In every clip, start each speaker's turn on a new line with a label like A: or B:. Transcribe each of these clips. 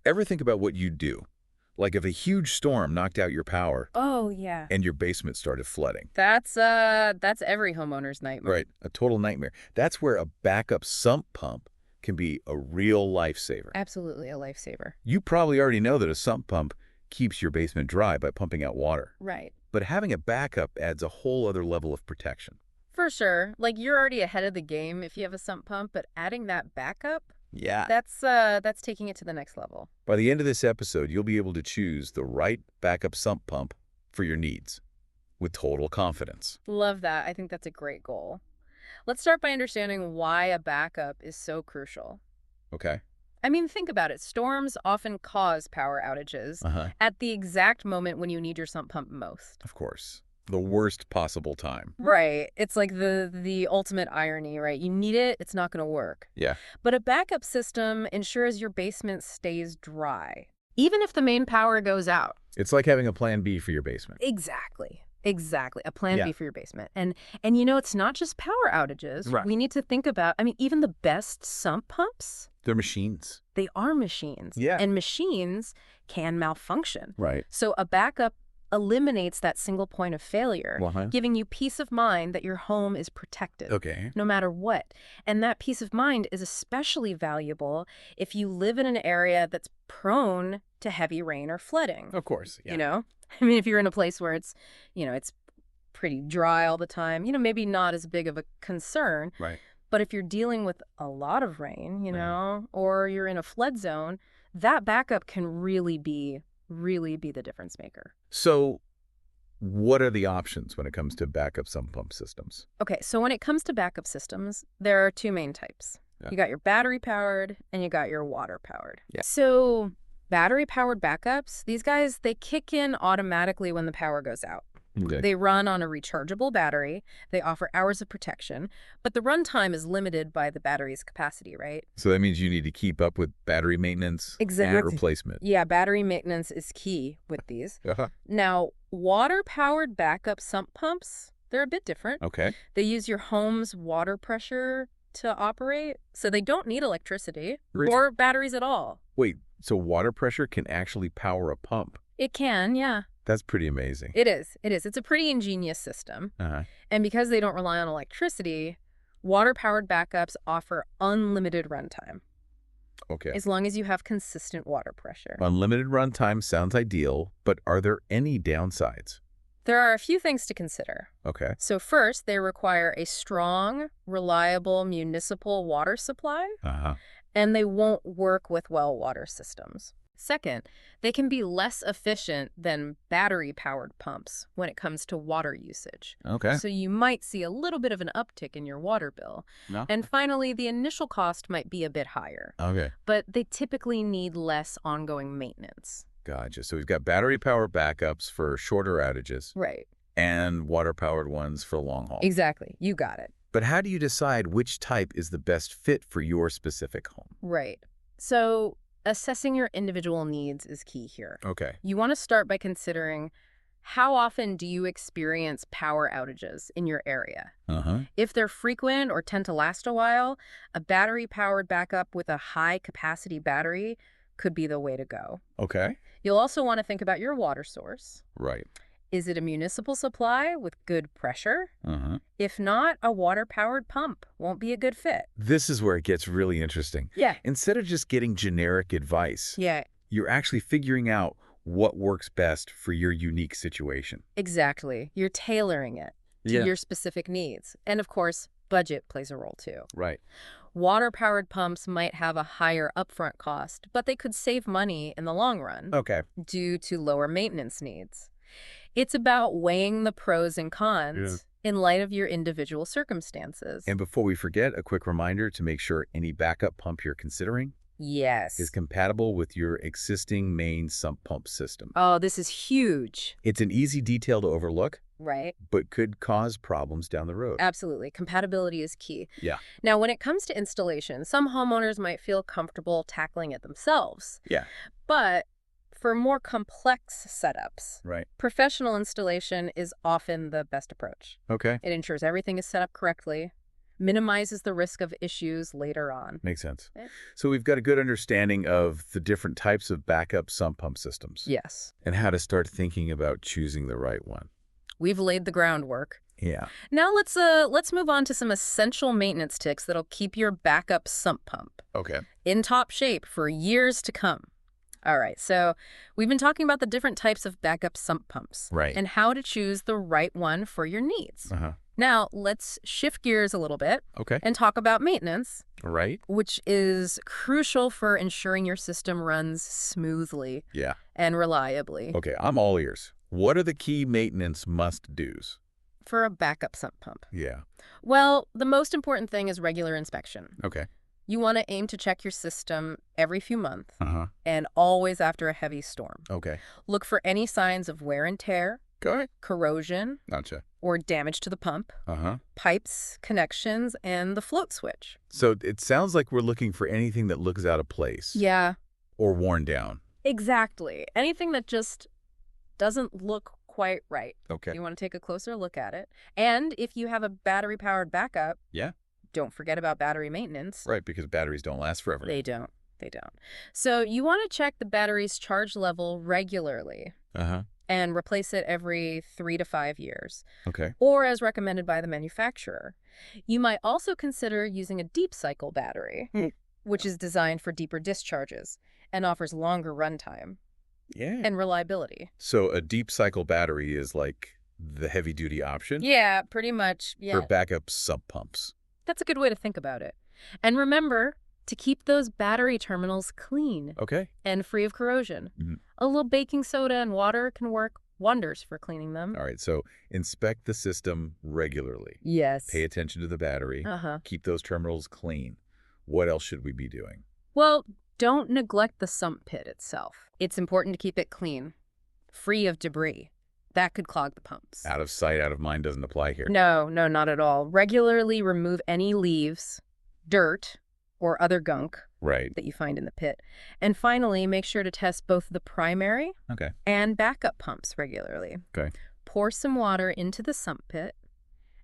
A: Ever think about what you'd do? Like if a huge storm knocked out your power
B: Oh, yeah.
A: and your basement started flooding.
B: That's every homeowner's nightmare.
A: Right, a total nightmare. That's where a backup sump pump can be a real lifesaver.
B: Absolutely a lifesaver.
A: You probably already know that a sump pump keeps your basement dry by pumping out water.
B: Right.
A: But having a backup adds a whole other level of protection.
B: For sure. Like, you're already ahead of the game if you have a sump pump, but adding that backup,
A: Yeah.
B: that's taking it to the next level.
A: By the end of this episode, you'll be able to choose the right backup sump pump for your needs with total confidence.
B: Love that. I think that's a great goal. Let's start by understanding why a backup is so crucial.
A: Okay?
B: I mean, think about it. Storms often cause power outages
A: Uh-huh.
B: at the exact moment when you need your sump pump most.
A: Of course. The worst possible time.
B: Right. It's like the ultimate irony, right? You need it, it's not going to work.
A: Yeah.
B: But a backup system ensures your basement stays dry, even if the main power goes out.
A: It's like having a plan B for your basement.
B: Exactly. Exactly. A plan
A: Yeah.
B: B for your basement. And you know, it's not just power outages.
A: Right.
B: We need to think about, I mean, even the best sump pumps,
A: They're machines.
B: they are machines.
A: Yeah.
B: And machines can malfunction.
A: Right.
B: So a backup eliminates that single point of failure,
A: Uh-huh.
B: giving you peace of mind that your home is protected.
A: Okay.
B: No matter what. And that peace of mind is especially valuable if you live in an area that's prone to heavy rain or flooding.
A: Of course. Yeah.
B: You know? I mean, if you're in a place where it's, it's pretty dry all the time, maybe not as big of a concern.
A: Right.
B: But if you're dealing with a lot of rain,
A: Right.
B: or you're in a flood zone, that backup can really be the difference maker.
A: So, what are the options when it comes to backup sump pump systems?
B: Okay, so when it comes to backup systems, there are two main types.
A: Yeah.
B: You got your battery-powered and you got your water-powered.
A: Yeah.
B: So battery-powered backups, these guys, they kick in automatically when the power goes out.
A: Okay.
B: They run on a rechargeable battery. They offer hours of protection, but the runtime is limited by the battery's capacity, right?
A: So that means you need to keep up with battery maintenance and replacement.
B: Yeah, battery maintenance is key with these.
A: Uh-huh.
B: Now, water-powered backup sump pumps, they're a bit different.
A: Okay.
B: They use your home's water pressure to operate, so they don't need electricity or batteries at all.
A: Wait, so water pressure can actually power a pump?
B: It can, yeah.
A: That's pretty amazing.
B: It is. It's a pretty ingenious system.
A: Uh-huh.
B: And because they don't rely on electricity, water-powered backups offer unlimited runtime,
A: Okay.
B: as long as you have consistent water pressure.
A: Unlimited runtime sounds ideal, but are there any downsides?
B: There are a few things to consider.
A: Okay.
B: So first, they require a strong, reliable municipal water supply,
A: Uh-huh.
B: and they won't work with well water systems. Second, they can be less efficient than battery-powered pumps when it comes to water usage.
A: Okay.
B: So you might see a little bit of an uptick in your water bill.
A: No.
B: And finally, the initial cost might be a bit higher,
A: Okay.
B: but they typically need less ongoing maintenance.
A: Gotcha. So we've got battery-powered backups for shorter outages
B: Right.
A: and water-powered ones for long haul.
B: Exactly. You got it.
A: But how do you decide which type is the best fit for your specific home?
B: Right. So assessing your individual needs is key here.
A: Okay.
B: You want to start by considering, how often do you experience power outages in your area?
A: Uh-huh.
B: If they're frequent or tend to last a while, a battery-powered backup with a high-capacity battery could be the way to go.
A: Okay.
B: You'll also want to think about your water source.
A: Right.
B: Is it a municipal supply with good pressure?
A: Uh-huh.
B: If not, a water-powered pump won't be a good fit.
A: This is where it gets really interesting.
B: Yeah.
A: Instead of just getting generic advice,
B: Yeah,
A: you're actually figuring out what works best for your unique situation.
B: exactly. You're tailoring it to your specific needs. And of course, budget plays a role too.
A: Right.
B: Water-powered pumps might have a higher upfront cost, but they could save money in the long run
A: Okay.
B: due to lower maintenance needs. It's about weighing the pros and cons in light of your individual circumstances.
A: And before we forget, a quick reminder to make sure any backup pump you're considering
B: Yes.
A: is compatible with your existing main sump pump system.
B: Oh, this is huge.
A: It's an easy detail to overlook,
B: Right.
A: but could cause problems down the road.
B: Absolutely. Compatibility is key.
A: Yeah.
B: Now, when it comes to installation, some homeowners might feel comfortable tackling it themselves.
A: Yeah.
B: But for more complex setups,
A: Right.
B: professional installation is often the best approach.
A: Okay.
B: It ensures everything is set up correctly, minimizes the risk of issues later on.
A: Makes sense.
B: Eh.
A: So we've got a good understanding of the different types of backup sump pump systems.
B: Yes.
A: And how to start thinking about choosing the right one.
B: We've laid the groundwork.
A: Yeah.
B: Now let's move on to some essential maintenance tips that'll keep your backup sump pump
A: Okay.
B: in top shape for years to come. All right, so we've been talking about the different types of backup sump pumps
A: Right.
B: and how to choose the right one for your needs.
A: Uh-huh.
B: Now, let's shift gears a little bit
A: Okay.
B: and talk about maintenance,
A: Right.
B: which is crucial for ensuring your system runs smoothly
A: Yeah.
B: and reliably
A: Okay, I'm all ears. What are the key maintenance must-dos?
B: for a backup sump pump.
A: Yeah.
B: Well, the most important thing is regular inspection.
A: Okay.
B: You want to aim to check your system every few months
A: Uh-huh.
B: and always after a heavy storm.
A: Okay.
B: Look for any signs of wear and tear,
A: Go ahead.
B: corrosion,
A: Gotcha.
B: or damage to the pump,
A: Uh-huh.
B: pipes, connections, and the float switch.
A: So it sounds like we're looking for anything that looks out of place.
B: Yeah,
A: Or worn down.
B: exactly. Anything that just doesn't look quite right.
A: Okay.
B: You want to take a closer look at it. And if you have a battery-powered backup,
A: Yeah.
B: don't forget about battery maintenance.
A: Right, because batteries don't last forever.
B: They don't. They don't. So you want to check the battery's charge level regularly
A: Uh-huh.
B: and replace it every 3 to 5 years,
A: Okay.
B: or as recommended by the manufacturer. You might also consider using a deep cycle battery, which is designed for deeper discharges and offers longer runtime
A: Yeah.
B: and reliability.
A: So a deep cycle battery is like the heavy-duty option
B: Yeah, pretty much. Yeah,
A: for backup sump pumps.
B: that's a good way to think about it. And remember to keep those battery terminals clean
A: Okay.
B: and free of corrosion.
A: Mhm.
B: A little baking soda and water can work wonders for cleaning them.
A: All right, so inspect the system regularly.
B: Yes.
A: Pay attention to the battery.
B: Uh-huh.
A: Keep those terminals clean. What else should we be doing?
B: Well, don't neglect the sump pit itself. It's important to keep it clean, free of debris. That could clog the pumps.
A: Out of sight, out of mind doesn't apply here.
B: No, not at all. Regularly remove any leaves, dirt, or other gunk
A: Right.
B: that you find in the pit. And finally, make sure to test both the primary
A: Okay.
B: and backup pumps regularly.
A: Okay.
B: Pour some water into the sump pit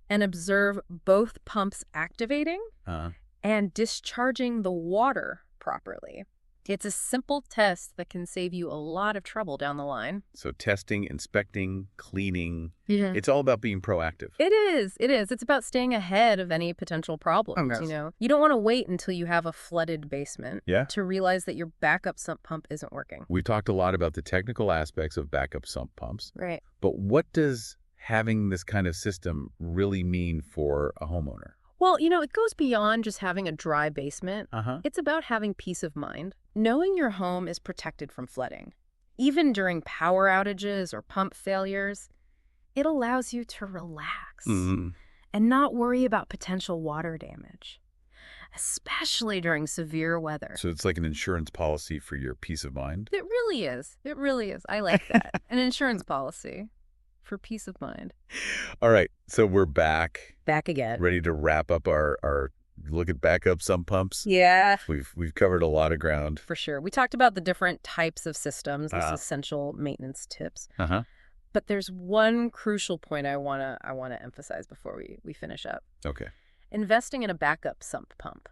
B: and observe both pumps activating
A: Uh,
B: and discharging the water properly. It's a simple test that can save you a lot of trouble down the line.
A: so testing, inspecting, cleaning.
B: Yeah.
A: It's all about being proactive.
B: It is. It is. It's about staying ahead of any potential problems,
A: yes.
B: you know. You don't want to wait until you have a flooded basement
A: Yeah.
B: to realize that your backup sump pump isn't working.
A: We've talked a lot about the technical aspects of backup sump pumps,
B: Right.
A: but what does having this kind of system really mean for a homeowner?
B: Well, you know, it goes beyond just having a dry basement.
A: Uh-huh.
B: It's about having peace of mind, knowing your home is protected from flooding. Even during power outages or pump failures, it allows you to relax and not worry about potential water damage, especially during severe weather.
A: So it's like an insurance policy for your peace of mind?
B: It really is. It really is. I like that. An insurance policy for peace of mind.
A: All right, so we're back,
B: Back again.
A: ready to wrap up our look at backup sump pumps.
B: Yeah.
A: We've covered a lot of ground.
B: For sure. We talked about the different types of systems, these
A: Uh-huh.
B: essential maintenance tips.
A: Uh-huh.
B: But there's one crucial point I wanna emphasize before we finish up.
A: Okay.
B: Investing in a backup sump pump.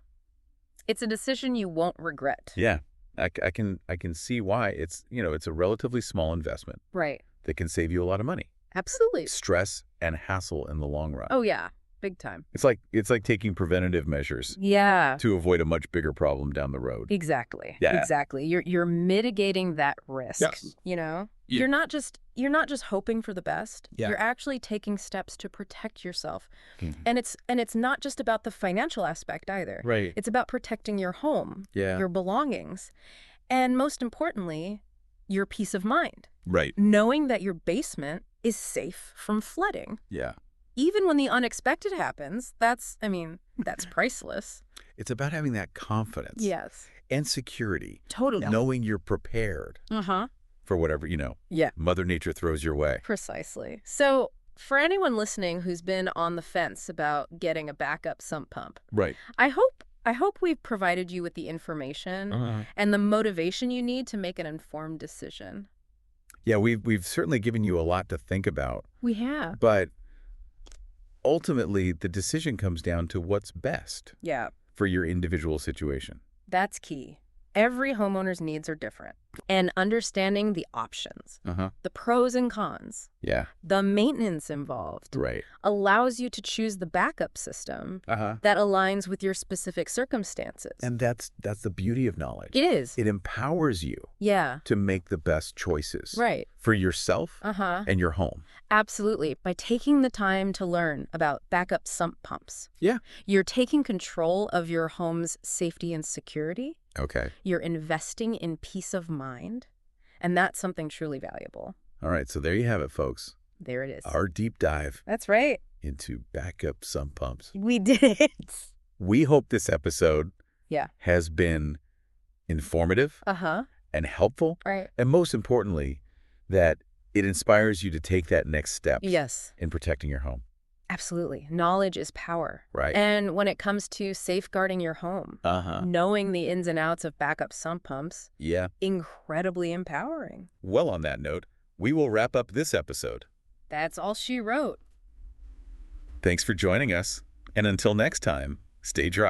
B: It's a decision you won't regret.
A: Yeah, I can see why. It's a relatively small investment
B: Right.
A: that can save you a lot of money,
B: Absolutely.
A: stress, and hassle in the long run.
B: Oh yeah. Big time.
A: It's like taking preventative measures
B: Yeah.
A: to avoid a much bigger problem down the road.
B: Exactly.
A: Yeah.
B: Exactly. You're mitigating that risk.
A: Yes.
B: You know?
A: Yeah.
B: You're not just hoping for the best.
A: Yeah.
B: You're actually taking steps to protect yourself.
A: Mhm.
B: And it's not just about the financial aspect either.
A: Right.
B: It's about protecting your home,
A: Yeah.
B: your belongings, and most importantly, your peace of mind.
A: Right.
B: Knowing that your basement is safe from flooding.
A: Yeah.
B: Even when the unexpected happens, that's priceless.
A: It's about having that confidence
B: Yes.
A: and security,
B: Totally.
A: knowing you're prepared
B: Uh-huh.
A: for whatever,
B: Yeah.
A: Mother Nature throws your way.
B: Precisely. So for anyone listening who's been on the fence about getting a backup sump pump,
A: Right.
B: I hope we've provided you with the information and the motivation you need to make an informed decision.
A: Yeah, we've certainly given you a lot to think about,
B: We have.
A: but ultimately, the decision comes down to what's best
B: Yeah,
A: for your individual situation.
B: that's key. Every homeowner's needs are different. And understanding the options, the pros and cons,
A: Yeah.
B: the maintenance involved,
A: Right.
B: allows you to choose the backup system that aligns with your specific circumstances.
A: And that's the beauty of knowledge.
B: It is.
A: It empowers you
B: Yeah.
A: to make the best choices
B: Right.
A: for yourself and your home.
B: Absolutely. By taking the time to learn about backup sump pumps,
A: Yeah.
B: you're taking control of your home's safety and security.
A: Okay.
B: You're investing in peace of mind, and that's something truly valuable.
A: All right. So there you have it, folks.
B: There it is.
A: Our deep dive
B: That's right.
A: into backup sump pumps.
B: We did it.
A: We hope this episode
B: Yeah.
A: has been informative and helpful.
B: Right.
A: And most importantly, that it inspires you to take that next step
B: Yes.
A: in protecting your home.
B: Absolutely. Knowledge is power.
A: Right.
B: And when it comes to safeguarding your home, knowing the ins and outs of backup sump pumps,
A: Yeah.
B: incredibly empowering.
A: Well, on that note, we will wrap up this episode.
B: That's all she wrote.
A: Thanks for joining us. And until next time, stay dry.